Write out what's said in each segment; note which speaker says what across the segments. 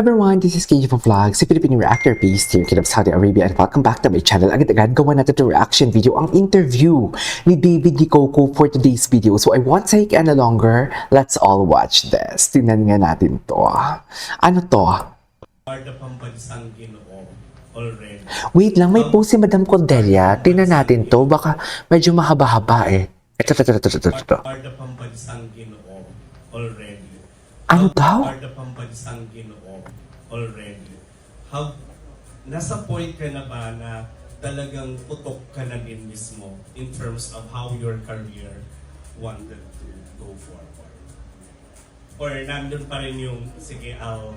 Speaker 1: Everyone, this is KJ from Vlog, si Filipino reactor based here in Saudi Arabia, and welcome back to my channel. Agad-agad gawa natin ito reaction video, ang interview ni David Coco for today's video. So I won't take any longer, let's all watch this. Tingnan nga natin to. Ano to?
Speaker 2: The pambansang Ginoo already.
Speaker 1: Wait lang, may post si Madam Cordelia. Tingnan natin to, baka medyo mahaba-haba eh. Ito.
Speaker 2: Are the pambansang Ginoo already.
Speaker 1: Ano daw?
Speaker 2: Are the pambansang Ginoo already. Nasa point ka na ba na talagang putok ka na din mismo in terms of how your career wanted to go forward? Or nandun pa rin yung, sige, I'll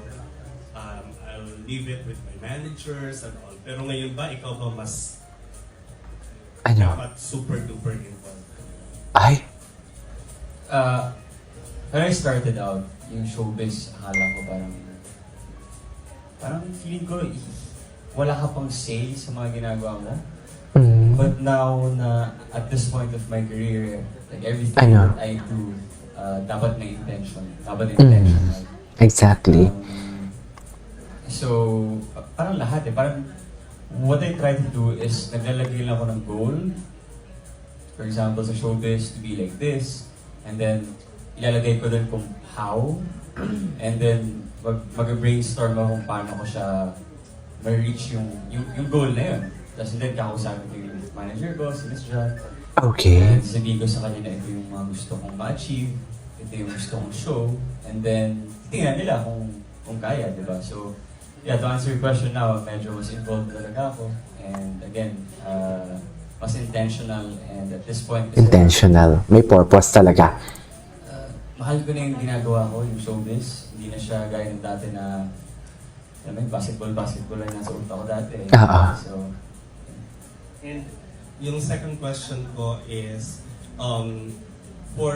Speaker 2: leave it with my managers and all. Pero ngayon ba, ikaw ba mas dapat super duper involved?
Speaker 1: Ay?
Speaker 3: When I started out, yung showbiz, akala ko parang feeling ko, wala ka pang say sa mga ginagawa mo. But now, na at this point of my career, like everything that I do, dapat may intention. Dapat intentional.
Speaker 1: Exactly.
Speaker 3: So, parang lahat parang what I try to do is naglalagay lang ako ng goal. For example, sa showbiz, to be like this. And then, ilalagay ko dun kung how. And then, mag-brainstorm ako kung paano ko siya ma-reach yung goal na yun. Tapos then, kakausapin ko yung manager ko, si Miss John.
Speaker 1: Okay.
Speaker 3: And sabihin ko sa kanila, ito yung mga gusto kong ma-achieve. Ito yung gusto kong show. And then, tingnan nila kung kaya, di ba? So, yeah, to answer your question now, medyo mas involved talaga ako. And again, mas intentional. And at this point,
Speaker 1: Intentional. May purpose talaga.
Speaker 3: mahal ko na yung ginagawa ko, yung showbiz. Hindi na siya gaya ng dati na, alam mo, basketball lang nasa utak ko dati. So,
Speaker 2: And yung second question ko is, for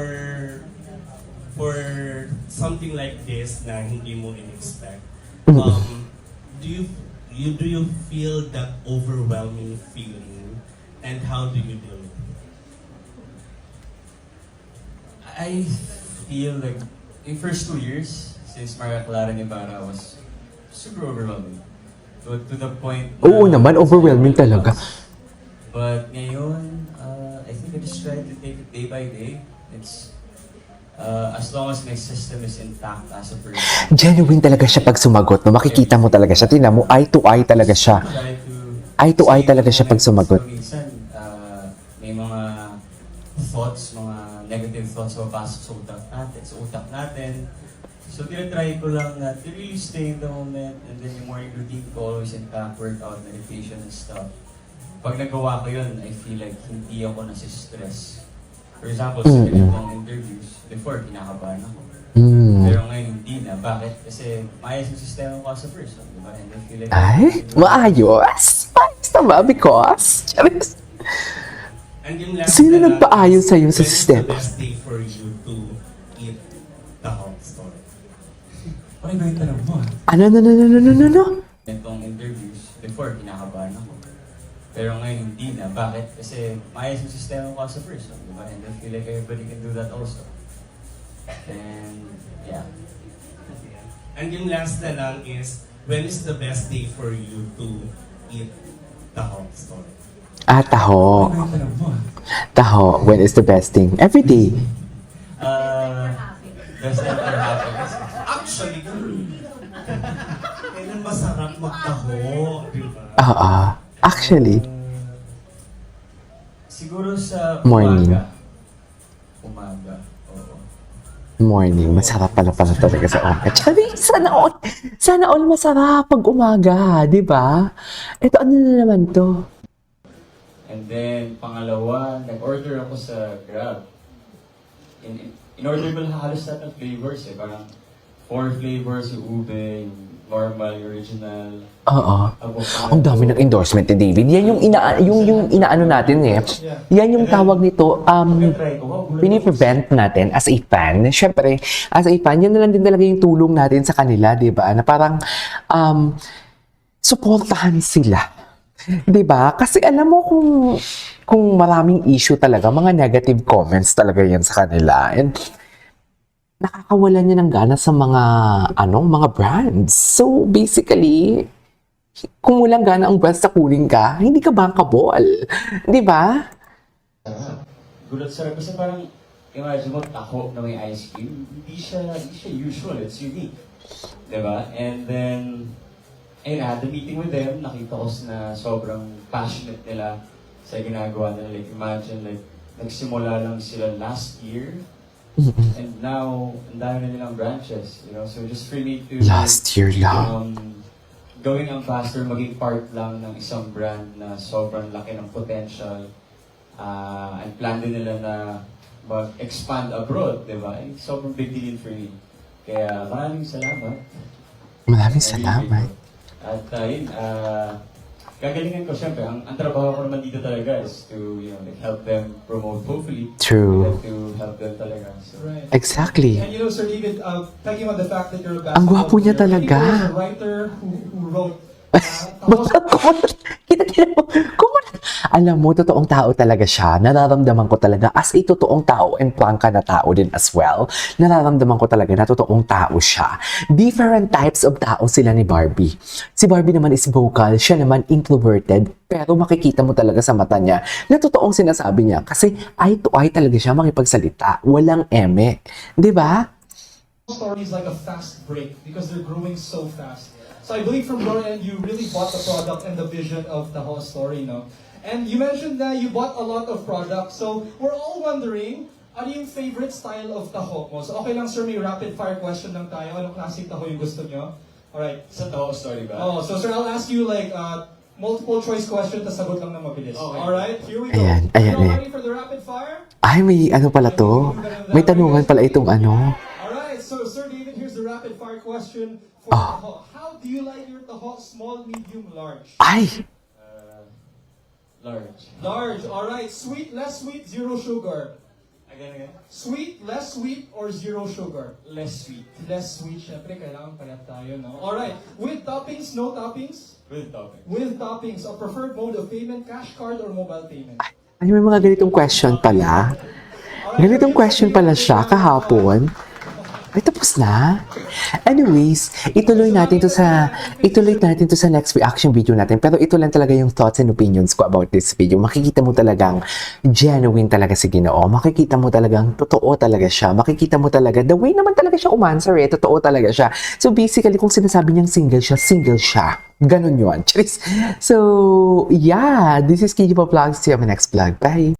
Speaker 2: something like this na hindi mo in-expect, do you feel that overwhelming feeling, and how do you deal with it?
Speaker 3: I feel like in first 2 years, since Maria Clara Nibarra was super overwhelming. To the point na,
Speaker 1: Oo naman, overwhelming talaga.
Speaker 3: But ngayon, I think I just try to take it day by day. It's as long as my system is intact as a person.
Speaker 1: Genuine talaga siya pag sumagot. No? Makikita mo talaga siya. Tingnan mo, eye to eye talaga siya. Eye to eye talaga siya pag sumagot.
Speaker 3: Minsan, may mga thoughts, mga negative thoughts na papasok sa utak natin. So, tinatry ko lang na to really stay in the moment, and then yung morning routine ko always intact, workout, meditation, and stuff. Pag nagawa ko yun, I feel like hindi ako nasistress. For example, sa ganitong interviews, before, kinakabahan ako. Pero ngayon, hindi na. Bakit? Kasi maayos yung sistema ko as a person, di ba? And I feel like...
Speaker 1: Ay, maayos? Maayos na ba? Because?
Speaker 2: And yung last
Speaker 1: Sino
Speaker 2: na lang
Speaker 1: nagpaayos
Speaker 2: is,
Speaker 1: sa'yo sa
Speaker 2: when is
Speaker 1: sistema?
Speaker 2: the best day for you to eat the hot story?
Speaker 3: Ano ba yung tanong mo?
Speaker 1: Ano?
Speaker 3: Itong interviews, before, kinakabahan ako. Pero ngayon, hindi na. Bakit? Kasi maayos yung sistema ko as a person, di ba? And I feel like everybody can do that also. And, yeah.
Speaker 2: And yung last na lang is, when is the best day for you to eat the hot story?
Speaker 1: Taho.
Speaker 3: Ano ba yung tanong mo?
Speaker 1: Taho, when is the best thing? Every day.
Speaker 3: Best ever happiness.
Speaker 2: Actually, kailan masarap magtaho, di ba?
Speaker 1: Actually.
Speaker 3: Siguro sa
Speaker 1: Morning.
Speaker 3: Umaga. Oo.
Speaker 1: Morning. Masarap pala talaga sa umaga. Charing, sana all masarap pag umaga, di ba? Ito, ano na naman to?
Speaker 3: And then, pangalawa, nag-order ako sa Grab. In-order ko lang halos lahat ng flavors eh. Parang 4 flavors, yung ube, yung normal, yung original.
Speaker 1: Avocado. Ang dami ng endorsement ni David. Yan yung inaano natin eh. Yan yung tawag nito, piniprevent natin as a fan. Siyempre, as a fan, yan na lang din talaga yung tulong natin sa kanila, di ba? Na parang, suportahan sila. Di ba? Kasi alam mo kung maraming issue talaga, mga negative comments talaga yan sa kanila. And nakakawalan niya ng gana sa mga, mga brands. So, basically, kung walang gana ang brands na kunin ka, hindi ka bankable. Di ba?
Speaker 3: Gulat sarap kasi parang, imagine mo, taho na may ice cream, hindi siya usual, it's unique. Diba? And then, ayun, I had a meeting with them, nakita ko na sobrang passionate nila sa ginagawa nila. Like, imagine, like, nagsimula lang sila last year, and now, ang dami na nilang branches, you know? So just for me to...
Speaker 1: Last year lang.
Speaker 3: Gawing ambassador, maging part lang ng isang brand na sobrang laki ng potential, and plan din nila na mag-expand abroad, di ba? It's sobrang big deal for me. Kaya maraming salamat.
Speaker 1: Maraming salamat.
Speaker 3: At yun, gagalingan ko siyempre. Ang trabaho ko naman dito talaga is to, like, help them promote, hopefully.
Speaker 1: True.
Speaker 3: To help them talaga. So,
Speaker 4: Right.
Speaker 1: Exactly.
Speaker 4: And Sir David, talking about the fact that you're a
Speaker 1: Ang gwapo niya
Speaker 4: basketball player,
Speaker 1: talaga.
Speaker 4: I think there was a writer who wrote,
Speaker 1: Alam mo, totoong tao talaga siya. Nararamdaman ko talaga as a totoong tao and prangka na tao din as well. Nararamdaman ko talaga na totoong tao siya. Different types of tao sila ni Barbie. Si Barbie naman is vocal, siya naman introverted, pero makikita mo talaga sa mata niya na totoong sinasabi niya kasi eye to eye talaga siya makipagsalita. Walang eme. 'Di ba?
Speaker 4: story is like a fast break because they're growing so fast. So I believe from your end, you really bought the product and the vision of the whole story, no? And you mentioned that you bought a lot of products. So we're all wondering, ano yung favorite style of taho mo? So okay lang sir, may rapid fire question lang tayo. Anong klaseng taho yung gusto nyo? Alright.
Speaker 3: sa taho story ba?
Speaker 4: Oh, so sir, I'll ask you like multiple choice question, tas sagot lang na mabilis.
Speaker 3: Okay.
Speaker 4: Alright, here we go.
Speaker 1: Ayan,
Speaker 4: You all
Speaker 1: ayan.
Speaker 4: ready for the rapid fire?
Speaker 1: Ay, may ano pala to. May tanungan pala itong ano.
Speaker 4: Alright, so Sir David, here's the rapid fire question for taho. How do you like your taho? Small, medium, large?
Speaker 1: Ay!
Speaker 3: Large.
Speaker 4: Large, alright. Sweet, less sweet, zero sugar.
Speaker 3: Again.
Speaker 4: Sweet, less sweet, or zero sugar?
Speaker 3: Less sweet.
Speaker 4: Less sweet, syempre, kailangan pala tayo, no? Alright, with toppings, no toppings?
Speaker 3: With topping.
Speaker 4: With toppings, a preferred mode of payment, cash card or mobile payment?
Speaker 1: Ay, may mga ganitong question pala. Ganitong question pala siya kahapon. Ay, tapos na. Anyways, ituloy natin to sa next reaction video natin. Pero ito lang talaga yung thoughts and opinions ko about this video. Makikita mo talagang genuine talaga si Ginoo. Makikita mo talagang totoo talaga siya. Makikita mo talaga, the way naman talaga siya umanswer eh. Totoo talaga siya. So basically, kung sinasabi niyang single siya. Ganon yun. Charis. So, yeah. This is KG Vlogs. See you on my next vlog. Bye!